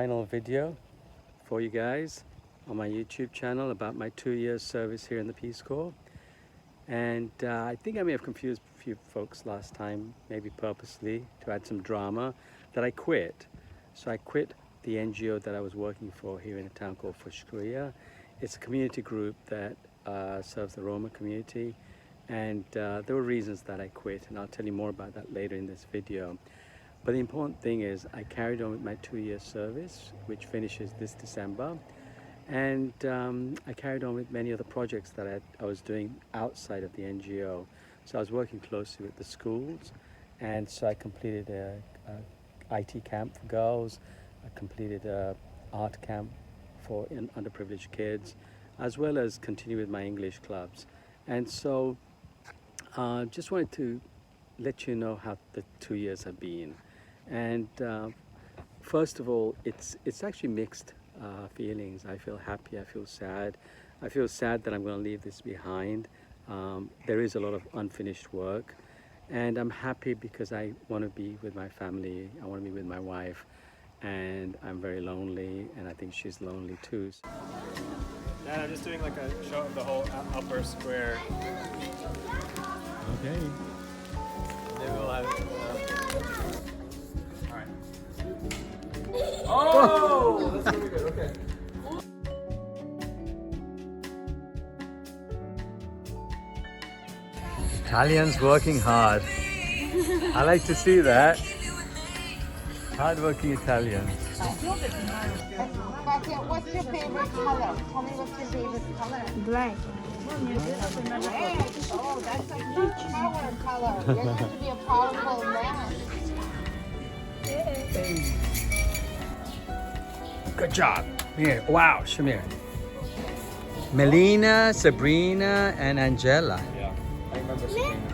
final video for you guys on my YouTube channel about my 2 years service here in the Peace Corps. And I think I may have confused a few folks last time, maybe purposely to add some drama, that I quit. So I quit the NGO that I was working for here in a town called Fushkuria. It's a community group that serves the Roma community, and there were reasons that I quit, and I'll tell you more about that later in this video. But the important thing is I carried on with my 2-year service, which finishes this December. And I carried on with many other projects that I was doing outside of the NGO. So I was working closely with the schools, and so I completed a IT camp for girls. I completed a art camp for underprivileged kids, as well as continue with my English clubs. And so just wanted to let you know how the 2 years have been. And first of all, it's actually mixed feelings. I feel happy, I feel sad. I feel sad that I'm going to leave this behind. There is a lot of unfinished work, and I'm happy because I want to be with my family. I want to be with my wife, and I'm very lonely, and I think she's lonely too. Dad, I'm just doing like a show of the whole upper square. Okay. Then we'll have all right. Oh, that's really good. Okay. Italians working hard. I like to see that. Hard-working Italians. What's your favorite color? Tell me what's your favorite color? Black. Red. Oh, that's a good power color. You're going to be a powerful man. Good job. Here. Wow, Shamir. Melina, Sabrina, and Angela. Yeah, I remember seeing it.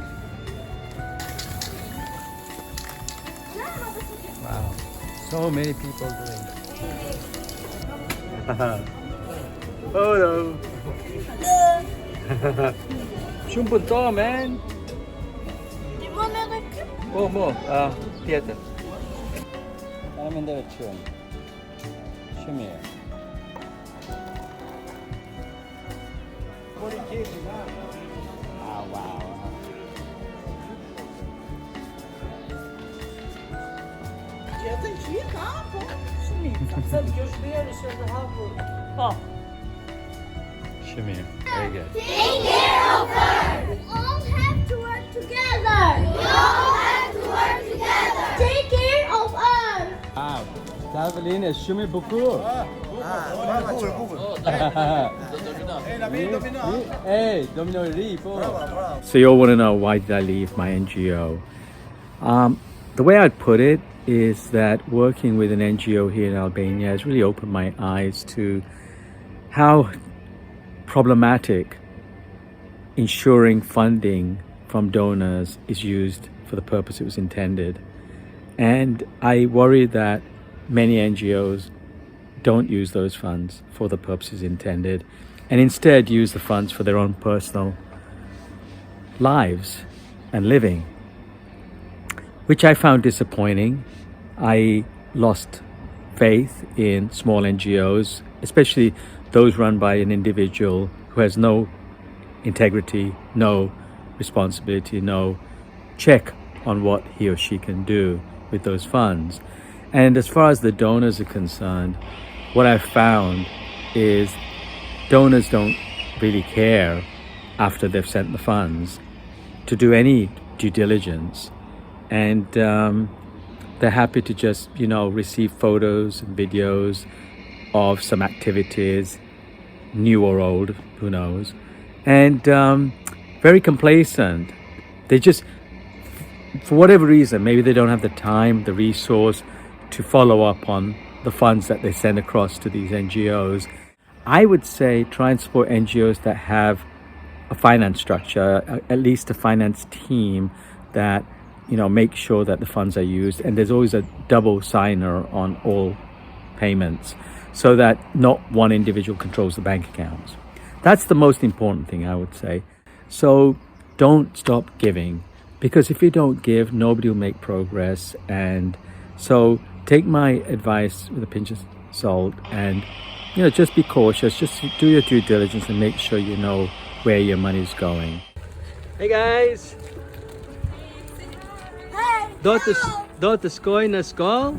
Wow. So many people doing it. Photo. Shumpunto, man. Mo, theater. I'm in the tune. Shamir. Ah, wow. Shamir, very good. Take care of her. We all have to work together. We all have to work together. Take care of us. Wow. Davelina, Shamir beaucoup. Hey, domino ripo. So you all want to know, why did I leave my NGO? The way I'd put it is that working with an NGO here in Albania has really opened my eyes to how problematic ensuring funding from donors is used for the purpose it was intended. And I worry that many NGOs don't use those funds for the purposes intended, and instead use the funds for their own personal lives and living, which I found disappointing. I lost faith in small NGOs, especially those run by an individual who has no integrity, no responsibility, no check on what he or she can do with those funds. And as far as the donors are concerned, what I've found is donors don't really care after they've sent the funds to do any due diligence. And they're happy to just, receive photos and videos of some activities, new or old, who knows, and very complacent. They just, for whatever reason, maybe they don't have the time, the resource to follow up on the funds that they send across to these NGOs. I would say try and support NGOs that have a finance structure, at least a finance team that make sure that the funds are used, and there's always a double signer on all payments so that not one individual controls the bank accounts. That's the most important thing, I would say. So don't stop giving, because if you don't give, nobody will make progress. And so take my advice with a pinch of result. And just be cautious, just do your due diligence and make sure you know where your money is going. Hey guys! Dort is going to school?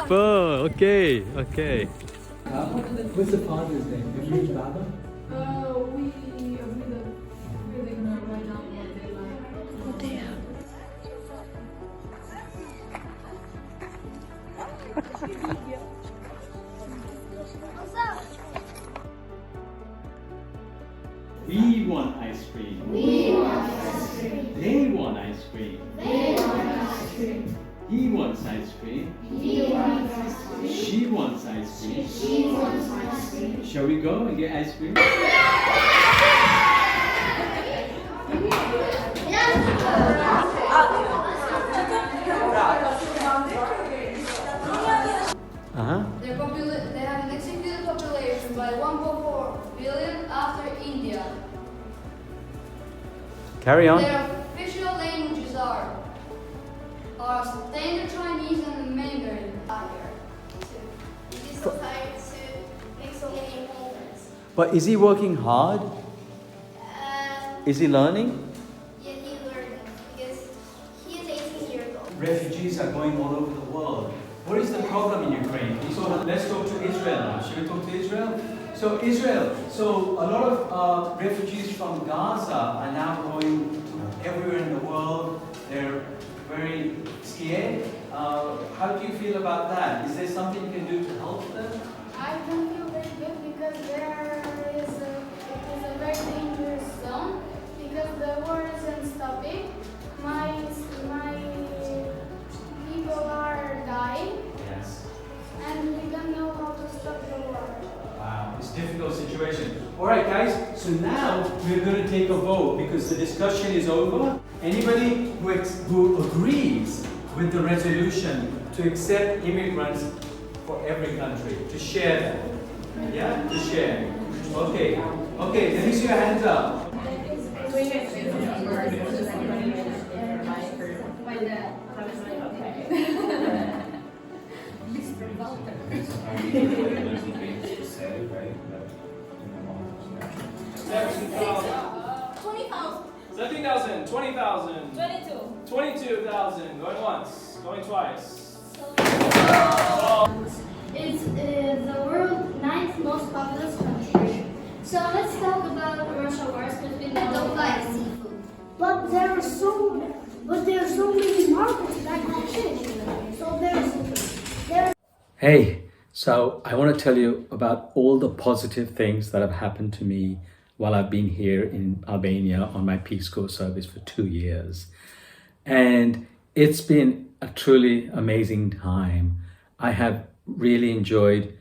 Okay. What's the father's name? Your Baba? We want ice cream. We want ice cream. They want ice cream. They want ice cream. He wants ice cream. He wants ice cream. She wants ice cream. She wants ice cream. Shall we go and get ice cream? They have an executed population by 1.4 billion after India. Carry on. Their official languages are Standard Chinese and Mandarin. But is he working hard? Is he learning? Yeah, he's learning because he is 18 years old. Refugees are going all over the world. What is the problem in Ukraine? Let's talk to Israel now. Should we talk to Israel? So Israel, a lot of refugees from Gaza are now going to everywhere in the world. They're very scared. How do you feel about that? Is there something you can do to help them? I don't feel very good because it is a very dangerous zone because the war isn't stopping. My people are dying. Yes. And we don't know how to stop the war. Wow, it's a difficult situation. All right, guys, so now we're going to take a vote because the discussion is over. Anybody who agrees with the resolution to accept immigrants for every country, to share them. Yeah, to share. Okay, let me see your hands up. $17,000, $20,000, 22,000. Going once, going twice. It's the world's 9th most populous country. So let's talk about Russia wars because we don't like seafood. But there are so many markets that have changed. So there's Hey, so I want to tell you about all the positive things that have happened to me while I've been here in Albania on my Peace Corps service for 2 years. And it's been a truly amazing time. I have really enjoyed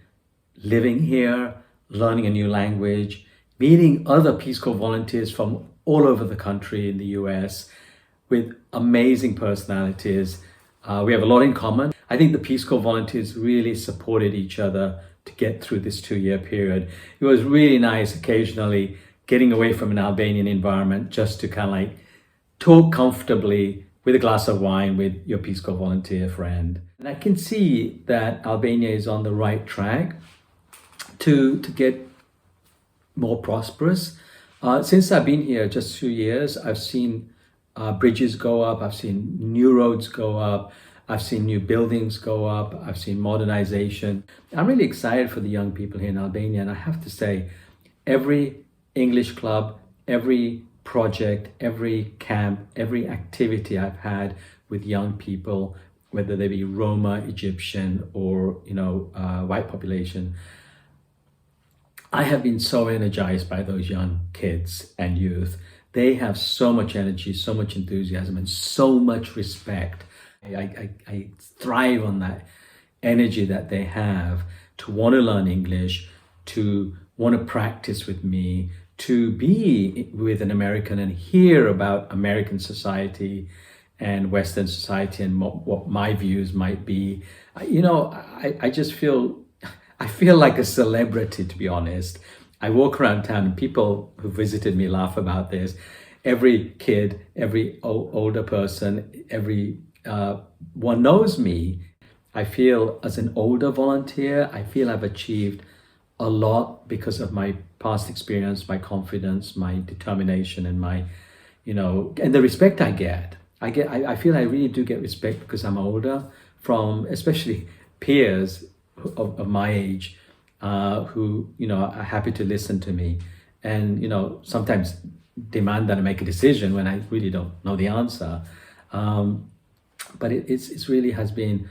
living here, learning a new language, meeting other Peace Corps volunteers from all over the country in the US with amazing personalities. We have a lot in common. I think the Peace Corps volunteers really supported each other to get through this 2-year period. It was really nice occasionally getting away from an Albanian environment just to kind of like talk comfortably with a glass of wine with your Peace Corps volunteer friend. And I can see that Albania is on the right track to get more prosperous. Since I've been here just 2 years, I've seen bridges go up, I've seen new roads go up, I've seen new buildings go up, I've seen modernization. I'm really excited for the young people here in Albania, and I have to say, every English club, every project, every camp, every activity I've had with young people, whether they be Roma, Egyptian, or white population, I have been so energized by those young kids and youth. They have so much energy, so much enthusiasm, and so much respect. I thrive on that energy that they have to want to learn English, to want to practice with me, to be with an American and hear about American society and Western society and what my views might be. I just feel like a celebrity, to be honest. I walk around town and people who visited me laugh about this. Every kid, every older person, every one knows me. I feel as an older volunteer, I feel I've achieved a lot because of my past experience, my confidence, my determination, and my, and the respect I get. I feel I really do get respect because I'm older from especially peers of my age who, are happy to listen to me and, sometimes demand that I make a decision when I really don't know the answer. But it's really has been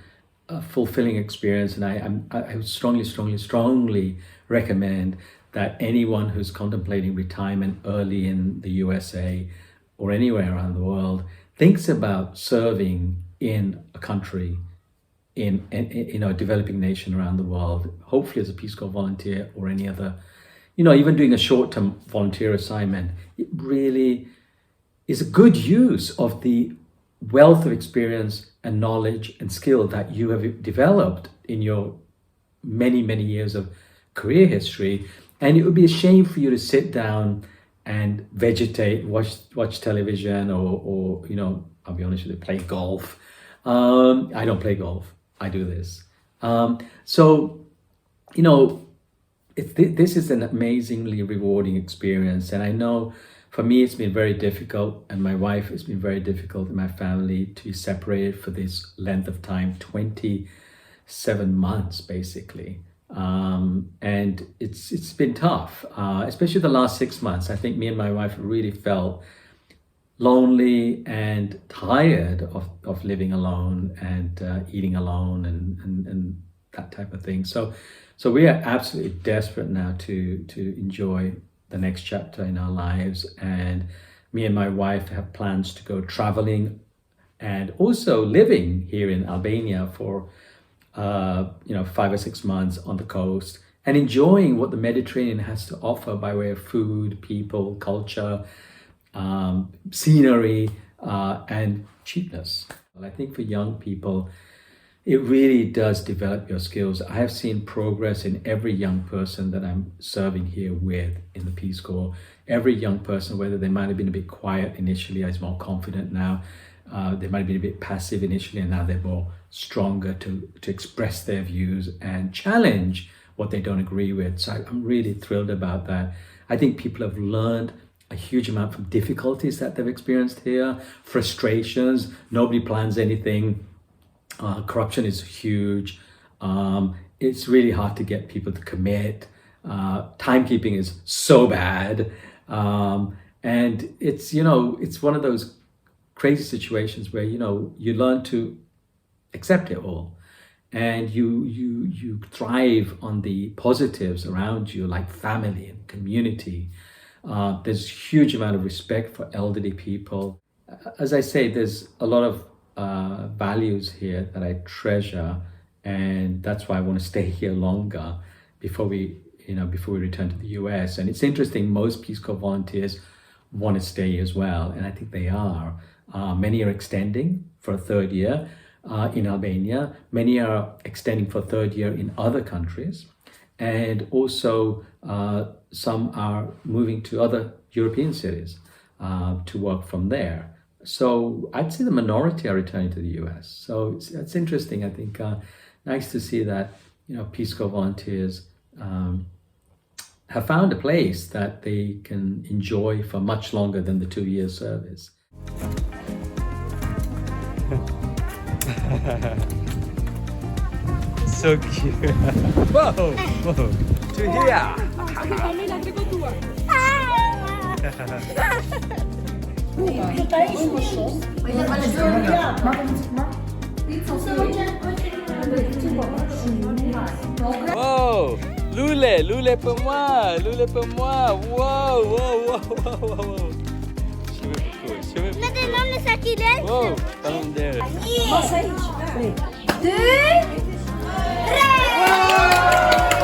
a fulfilling experience, and I would strongly recommend that anyone who's contemplating retirement early in the USA or anywhere around the world thinks about serving in a country, in a developing nation around the world, hopefully as a Peace Corps volunteer or any other, even doing a short-term volunteer assignment. It really is a good use of the wealth of experience and knowledge and skill that you have developed in your many years of career history. And it would be a shame for you to sit down and vegetate, watch television, or I'll be honest with you, play golf. I don't play golf. I do this. This is an amazingly rewarding experience, and I know for me it's been very difficult, and my wife, it's been very difficult in my family to be separated for this length of time, 27 months basically. And it's been tough, especially the last 6 months. I think me and my wife really felt lonely and tired of living alone and eating alone and that type of thing. So we are absolutely desperate now to enjoy the next chapter in our lives. And me and my wife have plans to go traveling and also living here in Albania for 5 or 6 months on the coast and enjoying what the Mediterranean has to offer by way of food, people, culture, scenery, and cheapness. I think for young people, it really does develop your skills. I have seen progress in every young person that I'm serving here with in the Peace Corps. Every young person, whether they might have been a bit quiet initially, is more confident now. They might have been a bit passive initially, and now they're more stronger to express their views and challenge what they don't agree with. So I'm really thrilled about that. I think people have learned a huge amount from difficulties that they've experienced here, frustrations, nobody plans anything, corruption is huge, it's really hard to get people to commit, timekeeping is so bad, and it's one of those crazy situations where you learn to accept it all, and you thrive on the positives around you, like family and community. There's a huge amount of respect for elderly people. As I say, there's a lot of values here that I treasure, and that's why I want to stay here longer before we return to the US. And it's interesting, most Peace Corps volunteers want to stay as well, and I think they are. Many are extending for a third year in Albania. Many are extending for a third year in other countries. And also some are moving to other European cities to work from there. So I'd say the minority are returning to the US. So it's interesting. I think nice to see that Peace Corps volunteers have found a place that they can enjoy for much longer than the 2 years service. So cute. Whoa, whoa. To here. Wow. Lule pour moi. Wow, wow, wow, wow, wow. Maintenant, le sac il est. Wow, ballon d'air. 2, 3.